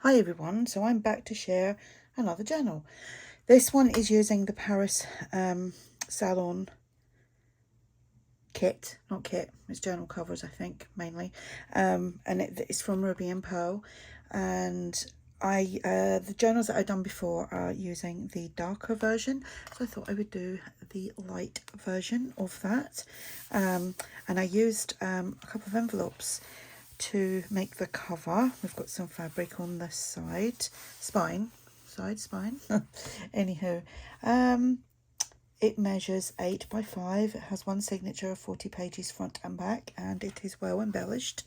Hi everyone, so I'm back to share another journal. This one is using the Paris Salon kit, not kit, it's journal covers I think mainly, and it's from Ruby and Pearl, and the journals that I've done before are using the darker version, so I thought I would do the light version of that, and I used a couple of envelopes to make the cover. We've got some fabric on the side spine. Anywho, it measures 8 by 5. It has one signature of 40 pages front and back, and it is well embellished.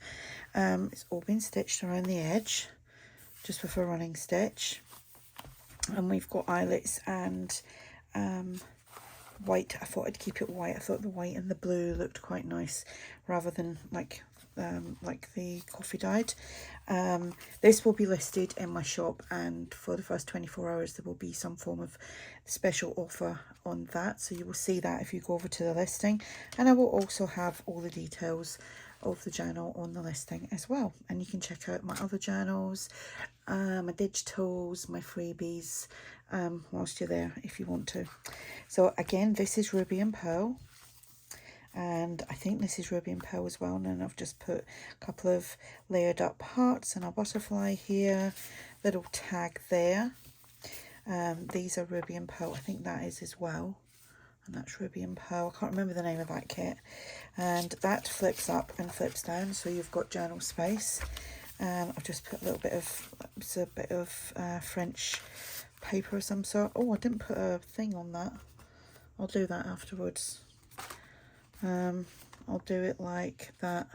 It's all been stitched around the edge just with a running stitch, and we've got eyelets and white. I thought I'd keep it white. I thought the white and the blue looked quite nice rather than like the coffee dyed. This will be listed in my shop, and for the first 24 hours there will be some form of special offer on that, so you will see that if you go over to the listing, and I will also have all the details of the journal on the listing as well, and you can check out my other journals, my digitals, my freebies, whilst you're there if you want to. So again, this is Ruby and Pearl, and I think this is Ruby and Pearl as well, and then I've just put a couple of layered up hearts and a butterfly here, little tag there. These are Ruby and Pearl, I think that is as well, and that's Ruby and Pearl. I can't remember the name of that kit, and that flips up and flips down, so you've got journal space. And I've just put a little bit of, it's a bit of French paper of some sort. Oh, I didn't put a thing on that. I'll do that afterwards. I'll do it like that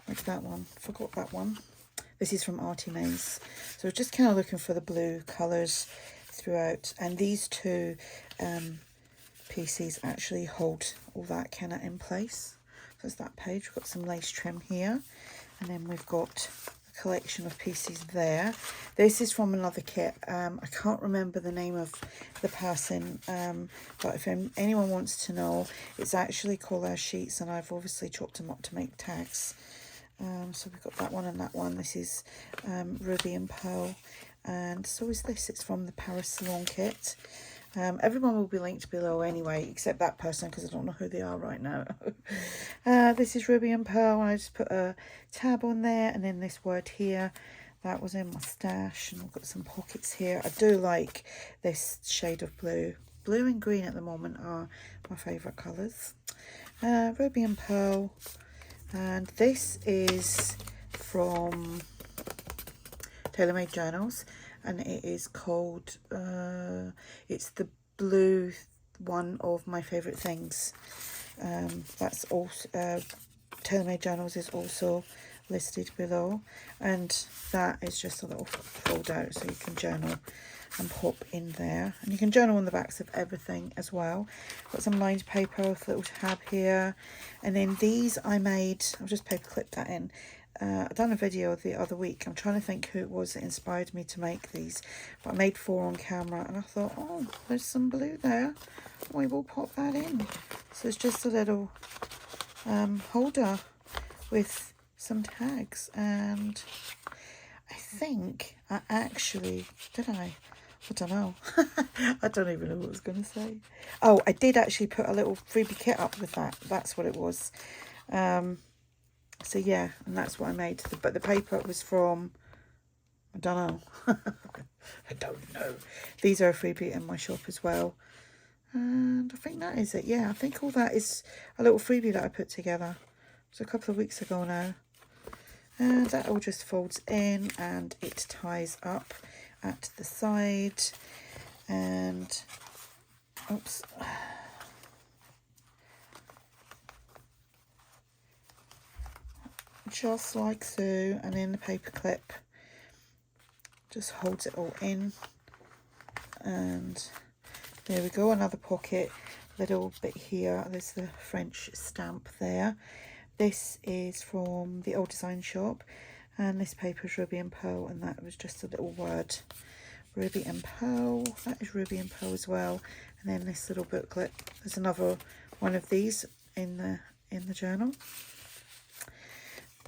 one. Forgot that one. This is from ARTYmaze. So just kind of looking for the blue colours throughout, and these two pieces actually hold all that kind of in place. So it's that page. We've got some lace trim here, and then we've got a collection of pieces there. This is from another kit. I can't remember the name of the person, but if anyone wants to know, it's actually collage sheets, and I've obviously chopped them up to make tags. So we've got that one and that one. This is Ruby and Pearl, and so is this. It's from the Paris Salon kit. Everyone will be linked below anyway, except that person, because I don't know who they are right now. This is Ruby and Pearl, and I just put a tab on there, and then this word here, that was in my stash, and I've got some pockets here. I do like this shade of blue. Blue and green at the moment are my favourite colours. Ruby and Pearl, and this is from TaylorMadeJournals, and it is called, it's the blue one of my favourite things. That's also, TaylorMadeJournals is also listed below, and that is just a little fold out, so you can journal and pop in there, and you can journal on the backs of everything as well. Got some lined paper with a little tab here, and then these I made, I'll just paper clip that in. I done a video the other week. I'm trying to think who it was that inspired me to make these, but I made 4 on camera, and I thought, oh, there's some blue there, we will pop that in. So it's just a little holder with some tags, and I think I actually, did I don't know. I don't even know what I was going to say. Oh, I did actually put a little freebie kit up with that. That's what it was. So yeah, and that's what I made. But the paper was from, I don't know. I don't know. These are a freebie in my shop as well. And I think that is it. Yeah, I think all that is a little freebie that I put together. It was a couple of weeks ago now. And that all just folds in, and it ties up at the side. And, oops. Just like so, and then the paper clip just holds it all in, and there we go. Another pocket, little bit here. There's the French stamp there. This is from the old design shop, and this paper is Ruby and Pearl, and that was just a little word, Ruby and Pearl. That is Ruby and Pearl as well. And then this little booklet. There's another one of these in the journal.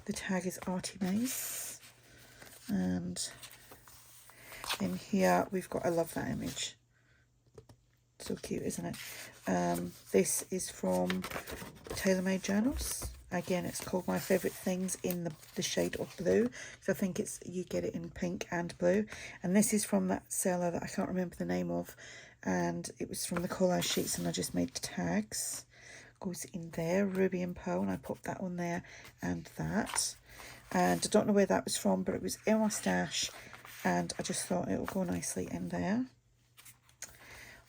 The tag is ARTYmaze, and In here we've got, I love that image. So cute, isn't it? This is from TaylorMadeJournals. Again, it's called My Favourite Things in the shade of blue. So I think it's, you get it in pink and blue. And this is from that seller that I can't remember the name of. And it was from the collage sheets, and I just made the tags. Goes in there, Ruby and Pearl, and I popped that on there and that. And I don't know where that was from, but it was in my stash, and I just thought it will go nicely in there.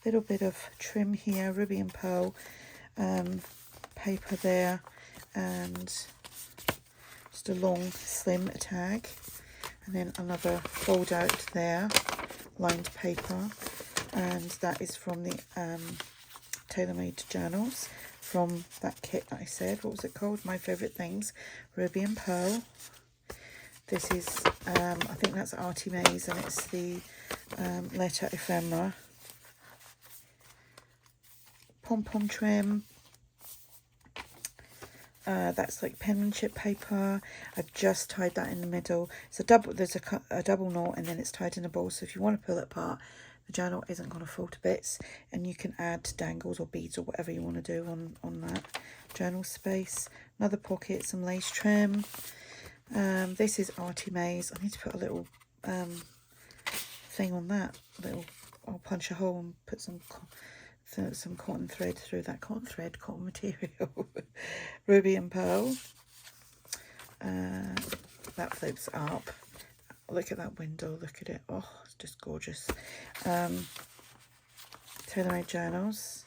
Little bit of trim here, Ruby and Pearl paper there, and just a long slim tag, and then another fold out there, lined paper, and that is from the TaylorMadeJournals, from that kit that I said. What was it called? My Favourite Things, Ruby and Pearl. This is I think that's ARTYmaze, and it's the letter ephemera. Pom-pom trim. That's like penmanship paper. I've just tied that in the middle. It's a double, there's a double knot, and then it's tied in a ball, so if you want to pull it apart, the journal isn't going to fall to bits, and you can add dangles or beads or whatever you want to do on that journal space. Another pocket, some lace trim. This is ARTYmaze. I need to put a little thing on that. I'll punch a hole and put some cotton thread through that cotton material. Ruby and Pearl. That flips up. Look at that window, look at it. Oh, it's just gorgeous. TaylorMadeJournals.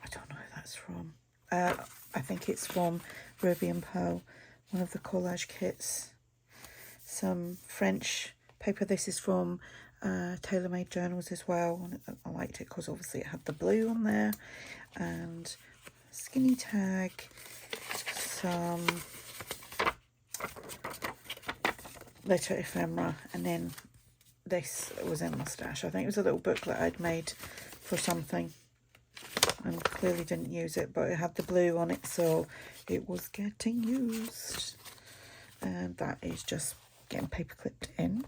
I don't know who that's from. I think it's from Ruby and Pearl, one of the collage kits. Some French paper. This is from TaylorMadeJournals as well. I liked it because obviously it had the blue on there, and skinny tag, some letter ephemera, and then this was in my stash. I think it was a little booklet I'd made for something and clearly didn't use it, but it had the blue on it, so it was getting used. And that is just getting paper clipped in.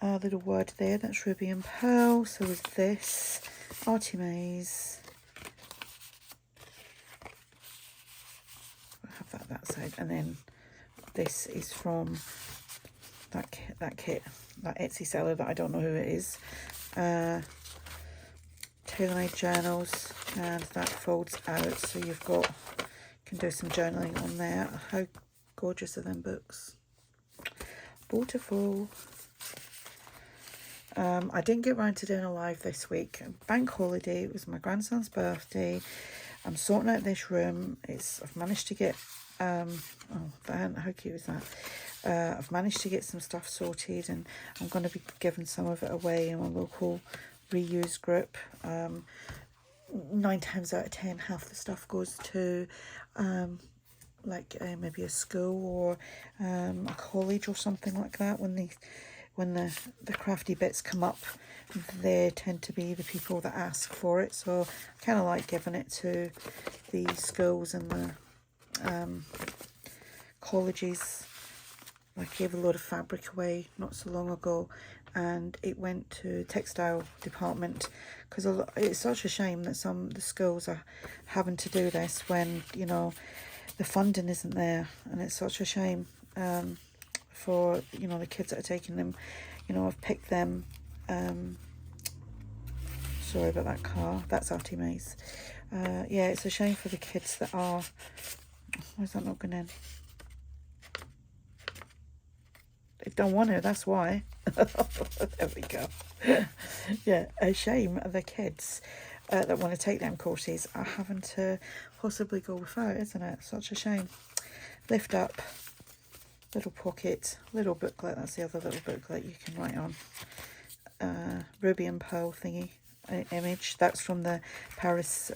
A little word there, that's Ruby and Pearl. So is this ARTYmaze. I'll have that side, and then this is from that kit, that Etsy seller that I don't know who it is. TaylorMadeJournals, and that folds out, so you can do some journaling on there. How gorgeous are them books? Beautiful. I didn't get round to doing a live this week. Bank holiday, it was my grandson's birthday. I'm sorting out this room. I've managed to get oh, how cute is that? I've managed to get some stuff sorted, and I'm going to be giving some of it away in my local reuse group. 9 times out of 10, half the stuff goes to maybe a school or a college or something like that. When the crafty bits come up, they tend to be the people that ask for it. So I kind of like giving it to the schools and the colleges. I gave a load of fabric away not so long ago, and it went to textile department, because it's such a shame that the schools are having to do this when, you know, the funding isn't there, and it's such a shame for, you know, the kids that are taking them. You know, I've picked them. Sorry about that car. That's ARTYmaze. Yeah, it's a shame for the kids that are. Why is that not going in? They don't want to, that's why. There we go. Yeah, a shame the kids that want to take them courses are having to possibly go without, isn't it? Such a shame. Lift up, little pocket, little booklet. That's the other little booklet you can write on. Ruby and Pearl thingy image. That's from the Paris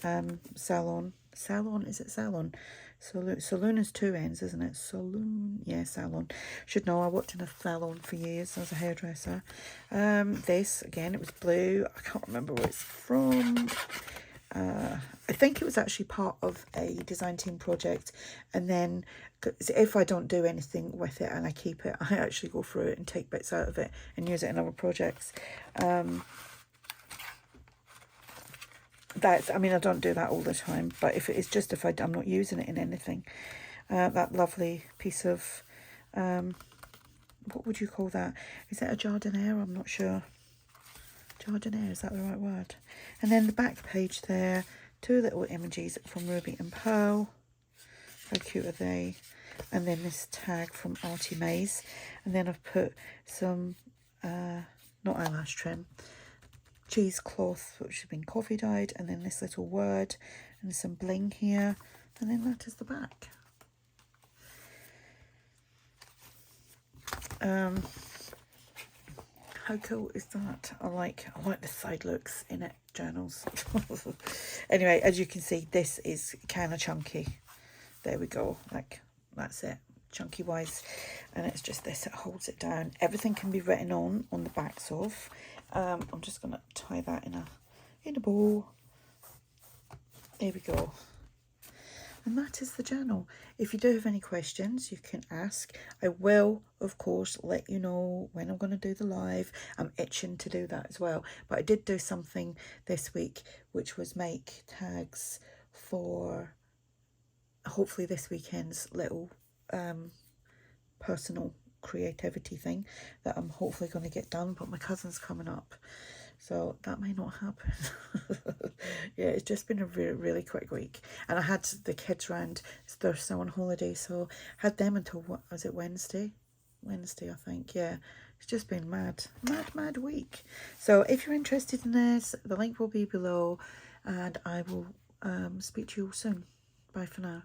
Salon. Salon, is it Salon? Saloon is 2 N's, isn't it? Saloon, yeah, Salon. Should know, I worked in a salon for years as a hairdresser. This, again, it was blue. I can't remember where it's from. I think it was actually part of a design team project, and then if I don't do anything with it and I keep it, I actually go through it and take bits out of it and use it in other projects. That's, I mean, I don't do that all the time, but if it is just if I'm not using it in anything. That lovely piece of, what would you call that? Is it a jardiniere? I'm not sure. Jardiniere, is that the right word? And then the back page there, 2 little images from Ruby and Pearl. How cute are they? And then this tag from ARTYmaze. And then I've put some, not eyelash trim, cheesecloth, which has been coffee dyed. And then this little word and some bling here. And then that is the back. How cool is that? I like the side looks in it, journals. Anyway, as you can see, this is kind of chunky. There we go. Like, that's it, chunky wise. And it's just this, it holds it down. Everything can be written on the backs of. I'm just gonna tie that in a bow. There we go. And that is the journal. If you do have any questions, you can ask. I will, of course, let you know when I'm going to do the live. I'm itching to do that as well. But I did do something this week, which was make tags for hopefully this weekend's little personal creativity thing that I'm hopefully going to get done. But my cousin's coming up, so that may not happen. Yeah, it's just been a really quick week, and I had the kids round. They're still on holiday, so had them until, what was it, Wednesday I think. Yeah, it's just been mad week. So if you're interested in this, the link will be below, and I will speak to you all soon. Bye for now.